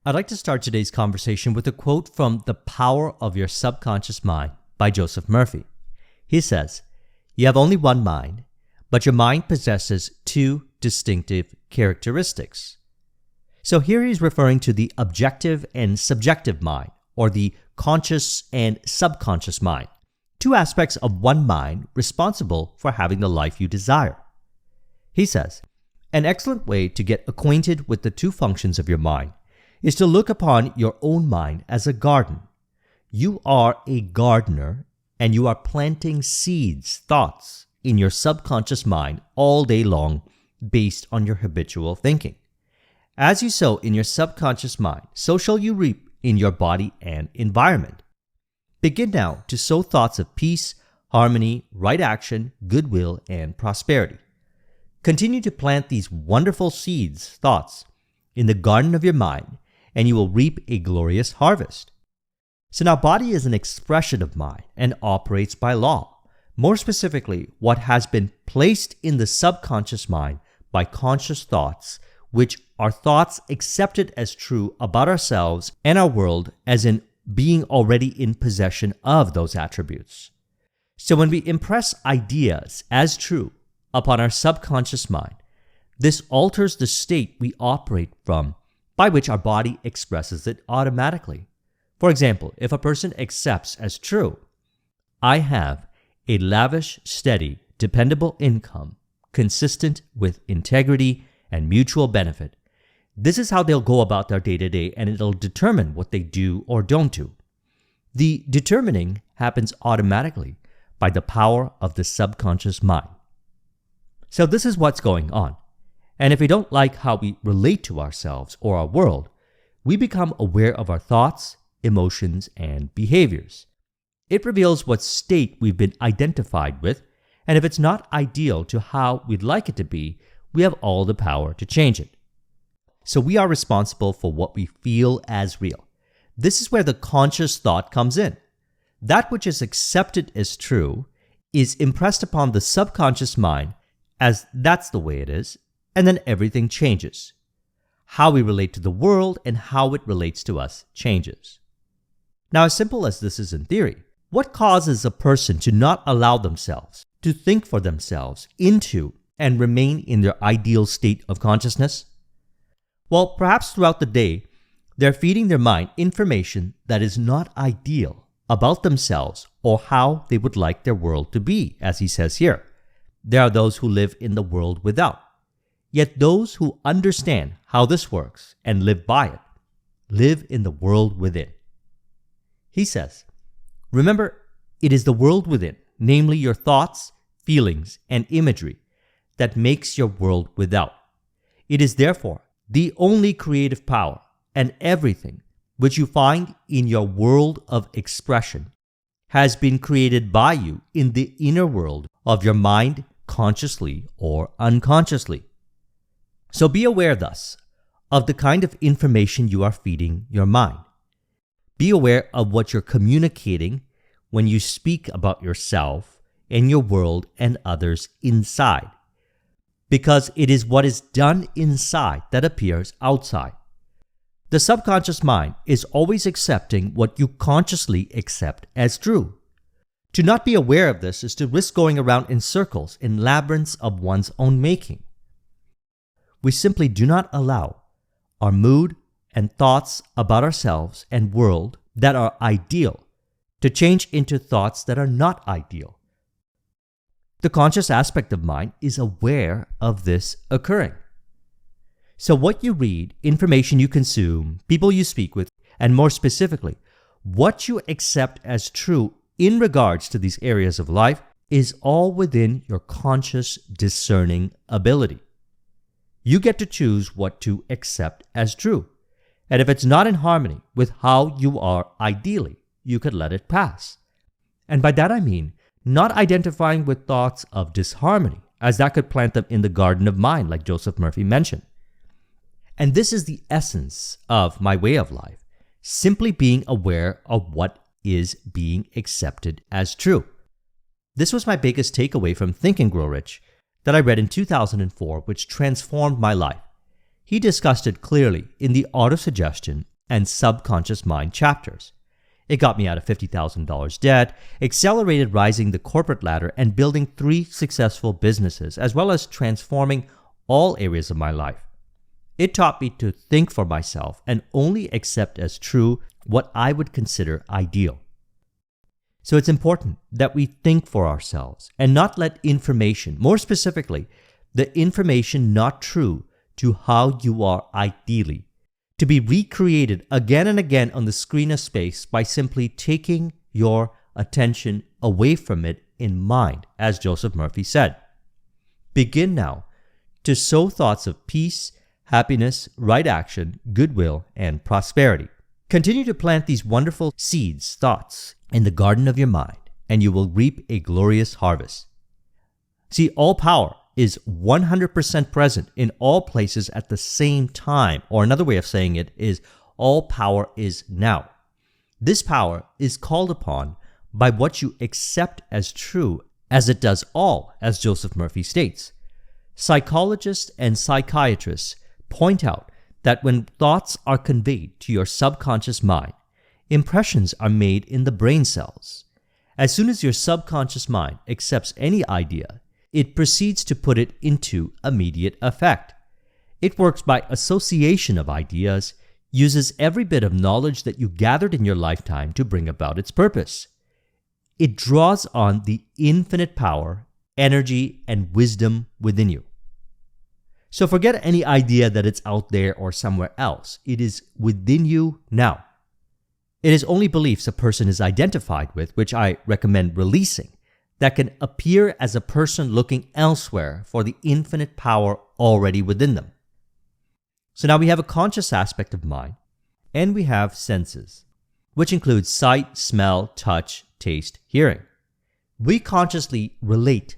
I'd like to start today's conversation with a quote from The Power of Your Subconscious Mind by Joseph Murphy. He says, "You have only one mind, but your mind possesses two distinctive characteristics." So here he's referring to the objective and subjective mind, or the conscious and subconscious mind, two aspects of one mind responsible for having the life you desire. He says, "An excellent way to get acquainted with the two functions of your mind is to look upon your own mind as a garden. You are a gardener, and you are planting seeds, thoughts, in your subconscious mind all day long based on your habitual thinking. As you sow in your subconscious mind, so shall you reap in your body and environment. Begin now to sow thoughts of peace, harmony, right action, goodwill, and prosperity. Continue to plant these wonderful seeds, thoughts, in the garden of your mind, and you will reap a glorious harvest." So now body is an expression of mind and operates by law. More specifically, what has been placed in the subconscious mind by conscious thoughts, which are thoughts accepted as true about ourselves and our world, as in being already in possession of those attributes. So when we impress ideas as true upon our subconscious mind, this alters the state we operate from, by which our body expresses it automatically. For example, if a person accepts as true, "I have a lavish, steady, dependable income, consistent with integrity and mutual benefit," this is how they'll go about their day-to-day, and it'll determine what they do or don't do. The determining happens automatically by the power of the subconscious mind. So this is what's going on. And if we don't like how we relate to ourselves or our world, we become aware of our thoughts, emotions, and behaviors. It reveals what state we've been identified with, and if it's not ideal to how we'd like it to be, we have all the power to change it. So we are responsible for what we feel as real. This is where the conscious thought comes in. That which is accepted as true is impressed upon the subconscious mind as that's the way it is, and then everything changes. How we relate to the world and how it relates to us changes. Now, as simple as this is in theory, what causes a person to not allow themselves to think for themselves into and remain in their ideal state of consciousness? Well, perhaps throughout the day, they're feeding their mind information that is not ideal about themselves or how they would like their world to be, as he says here. There are those who live in the world without. Yet those who understand how this works and live by it, live in the world within. He says, "Remember, it is the world within, namely your thoughts, feelings, and imagery, that makes your world without. It is therefore the only creative power, and everything which you find in your world of expression has been created by you in the inner world of your mind, consciously or unconsciously." So be aware thus of the kind of information you are feeding your mind. Be aware of what you're communicating when you speak about yourself and your world and others inside, because it is what is done inside that appears outside. The subconscious mind is always accepting what you consciously accept as true. To not be aware of this is to risk going around in circles in labyrinths of one's own making. We simply do not allow our mood and thoughts about ourselves and world that are ideal to change into thoughts that are not ideal. The conscious aspect of mind is aware of this occurring. So what you read, information you consume, people you speak with, and more specifically, what you accept as true in regards to these areas of life is all within your conscious discerning ability. You get to choose what to accept as true. And if it's not in harmony with how you are ideally, you could let it pass. And by that I mean not identifying with thoughts of disharmony, as that could plant them in the garden of mind, like Joseph Murphy mentioned. And this is the essence of my way of life, simply being aware of what is being accepted as true. This was my biggest takeaway from Think and Grow Rich that I read in 2004, which transformed my life. He discussed it clearly in The Art of Suggestion and subconscious mind chapters. It got me out of $50,000 debt, accelerated rising the corporate ladder, and building 3 successful businesses, as well as transforming all areas of my life. It taught me to think for myself and only accept as true what I would consider ideal. So it's important that we think for ourselves and not let information, more specifically, the information not true to how you are ideally, to be recreated again and again on the screen of space by simply taking your attention away from it in mind, as Joseph Murphy said. Begin now to sow thoughts of peace, happiness, right action, goodwill, and prosperity. Continue to plant these wonderful seeds, thoughts, in the garden of your mind, and you will reap a glorious harvest. See, all power is 100% present in all places at the same time, or another way of saying it is all power is now. This power is called upon by what you accept as true, as it does all, as Joseph Murphy states. Psychologists and psychiatrists point out that when thoughts are conveyed to your subconscious mind, impressions are made in the brain cells. As soon as your subconscious mind accepts any idea, it proceeds to put it into immediate effect. It works by association of ideas, uses every bit of knowledge that you gathered in your lifetime to bring about its purpose. It draws on the infinite power, energy, and wisdom within you. So forget any idea that it's out there or somewhere else. It is within you now. It is only beliefs a person is identified with, which I recommend releasing, that can appear as a person looking elsewhere for the infinite power already within them. So now we have a conscious aspect of mind, and we have senses, which includes sight, smell, touch, taste, hearing. We consciously relate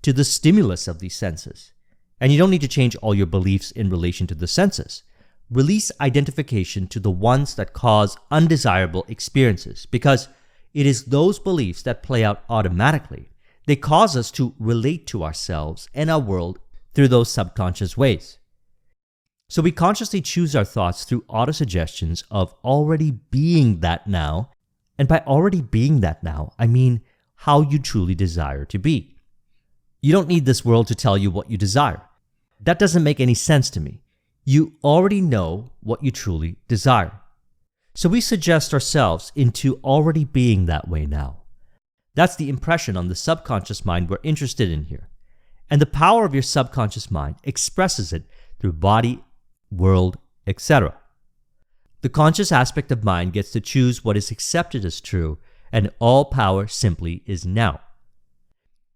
to the stimulus of these senses, and you don't need to change all your beliefs in relation to the senses. Release identification to the ones that cause undesirable experiences, because it is those beliefs that play out automatically. They cause us to relate to ourselves and our world through those subconscious ways. So we consciously choose our thoughts through autosuggestions of already being that now. And by already being that now, I mean how you truly desire to be. You don't need this world to tell you what you desire. That doesn't make any sense to me. You already know what you truly desire. So we suggest ourselves into already being that way now. That's the impression on the subconscious mind we're interested in here. And the power of your subconscious mind expresses it through body, world, etc. The conscious aspect of mind gets to choose what is accepted as true, and all power simply is now.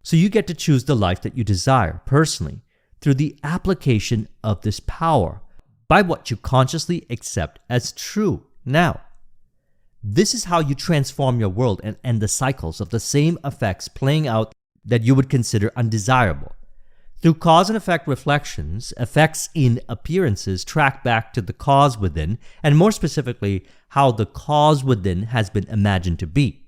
So you get to choose the life that you desire personally through the application of this power by what you consciously accept as true now. This is how you transform your world and end the cycles of the same effects playing out that you would consider undesirable. Through cause and effect reflections, effects in appearances track back to the cause within, and more specifically, how the cause within has been imagined to be.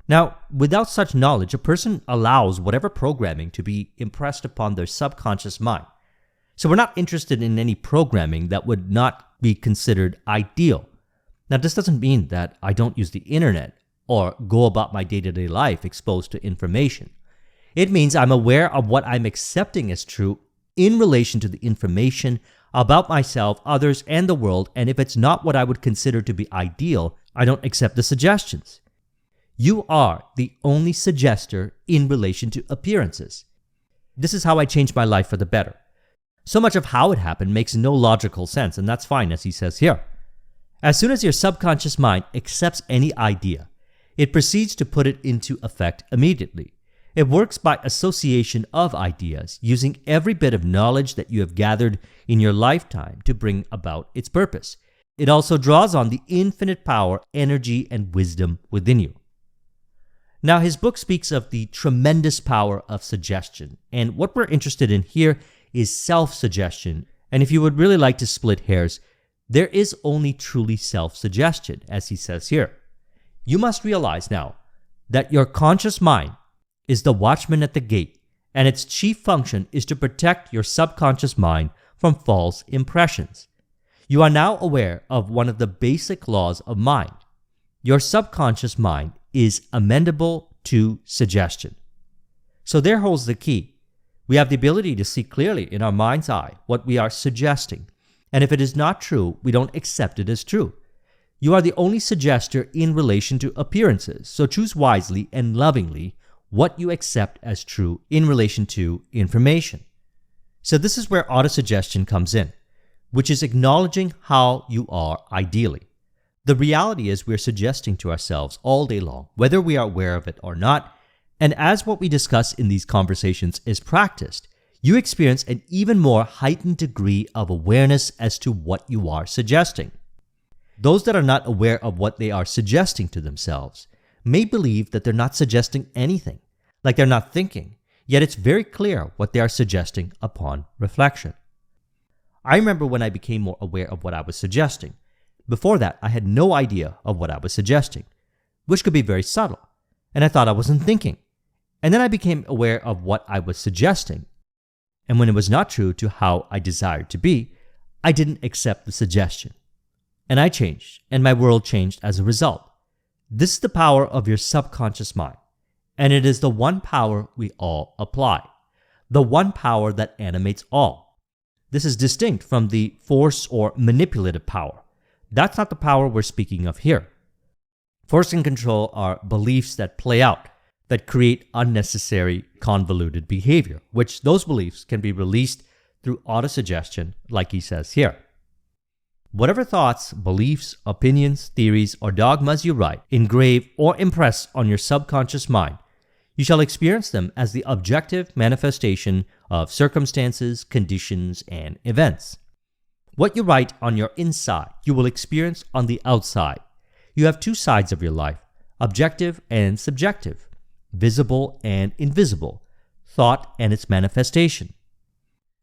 Now, without such knowledge, a person allows whatever programming to be impressed upon their subconscious mind. So we're not interested in any programming that would not be considered ideal. Now, this doesn't mean that I don't use the internet or go about my day-to-day life exposed to information. It means I'm aware of what I'm accepting as true in relation to the information about myself, others, and the world, and if it's not what I would consider to be ideal, I don't accept the suggestions. You are the only suggester in relation to appearances. This is how I changed my life for the better. So much of how it happened makes no logical sense, and that's fine, as he says here. As soon as your subconscious mind accepts any idea, it proceeds to put it into effect immediately. It works by association of ideas, using every bit of knowledge that you have gathered in your lifetime to bring about its purpose. It also draws on the infinite power, energy, and wisdom within you. Now, his book speaks of the tremendous power of suggestion, and what we're interested in here is self-suggestion. And if you would really like to split hairs, there is only truly self-suggestion, as he says here. You must realize now that your conscious mind is the watchman at the gate, and its chief function is to protect your subconscious mind from false impressions. You are now aware of one of the basic laws of mind. Your subconscious mind is amendable to suggestion. So there holds the key. We have the ability to see clearly in our mind's eye what we are suggesting, and if it is not true, we don't accept it as true. You are the only suggester in relation to appearances, so choose wisely and lovingly what you accept as true in relation to information. So this is where autosuggestion comes in, which is acknowledging how you are ideally. The reality is we're suggesting to ourselves all day long, whether we are aware of it or not, and as what we discuss in these conversations is practiced, you experience an even more heightened degree of awareness as to what you are suggesting. Those that are not aware of what they are suggesting to themselves may believe that they're not suggesting anything, like they're not thinking, yet it's very clear what they are suggesting upon reflection. I remember when I became more aware of what I was suggesting. Before that, I had no idea of what I was suggesting, which could be very subtle, and I thought I wasn't thinking. And then I became aware of what I was suggesting, and when it was not true to how I desired to be, I didn't accept the suggestion. And I changed, and my world changed as a result. This is the power of your subconscious mind, and it is the one power we all apply, the one power that animates all. This is distinct from the force or manipulative power. That's not the power we're speaking of here. Force and control are beliefs that play out, that create unnecessary, convoluted behavior, which those beliefs can be released through autosuggestion, like he says here. Whatever thoughts, beliefs, opinions, theories, or dogmas you write, engrave, or impress on your subconscious mind, you shall experience them as the objective manifestation of circumstances, conditions, and events. What you write on your inside, you will experience on the outside. You have two sides of your life, objective and subjective, visible and invisible, thought and its manifestation.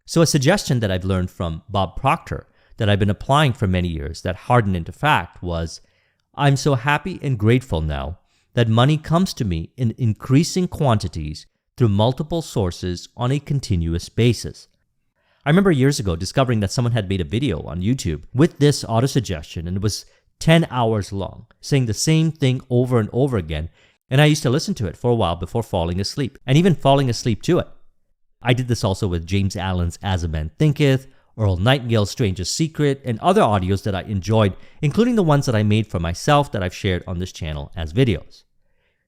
So a suggestion that I've learned from Bob Proctor that I've been applying for many years that hardened into fact was, I'm so happy and grateful now that money comes to me in increasing quantities through multiple sources on a continuous basis. I remember years ago discovering that someone had made a video on YouTube with this autosuggestion, and it was 10 hours long, saying the same thing over and over again, and I used to listen to it for a while before falling asleep, and even falling asleep to it. I did this also with James Allen's As a Man Thinketh, Earl Nightingale's Strangest Secret, and other audios that I enjoyed, including the ones that I made for myself that I've shared on this channel as videos.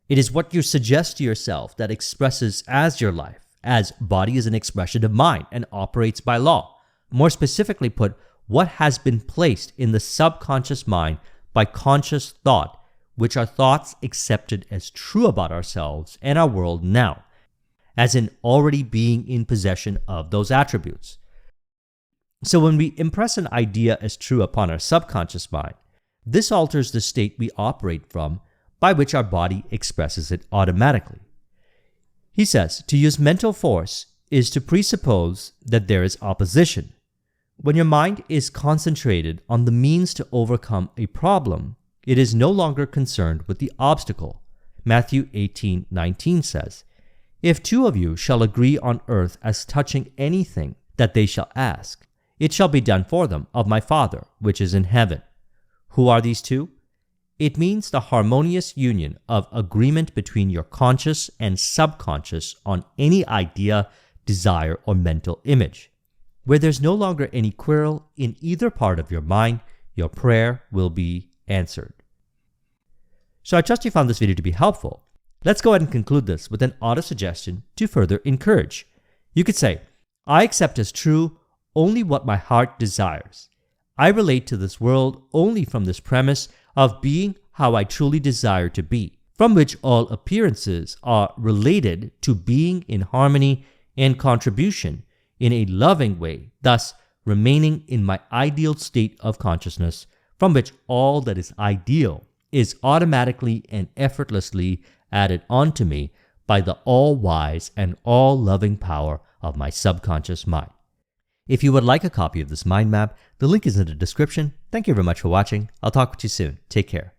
It is what you suggest to yourself that expresses as your life, as body is an expression of mind and operates by law. More specifically put, what has been placed in the subconscious mind by conscious thought, which are thoughts accepted as true about ourselves and our world now, as in already being in possession of those attributes. So when we impress an idea as true upon our subconscious mind, this alters the state we operate from, by which our body expresses it automatically. He says, to use mental force is to presuppose that there is opposition. When your mind is concentrated on the means to overcome a problem, it is no longer concerned with the obstacle. Matthew 18:19 says, If two of you shall agree on earth as touching anything that they shall ask, it shall be done for them of my Father which is in heaven. Who are these two? It means the harmonious union of agreement between your conscious and subconscious on any idea, desire, or mental image. Where there's no longer any quarrel in either part of your mind, your prayer will be answered. So I trust you found this video to be helpful. Let's go ahead and conclude this with an autosuggestion to further encourage. You could say, I accept as true only what my heart desires. I relate to this world only from this premise of being how I truly desire to be, from which all appearances are related to being in harmony and contribution in a loving way, thus remaining in my ideal state of consciousness, from which all that is ideal is automatically and effortlessly added onto me by the all-wise and all-loving power of my subconscious mind. If you would like a copy of this mind map, the link is in the description. Thank you very much for watching. I'll talk with you soon. Take care.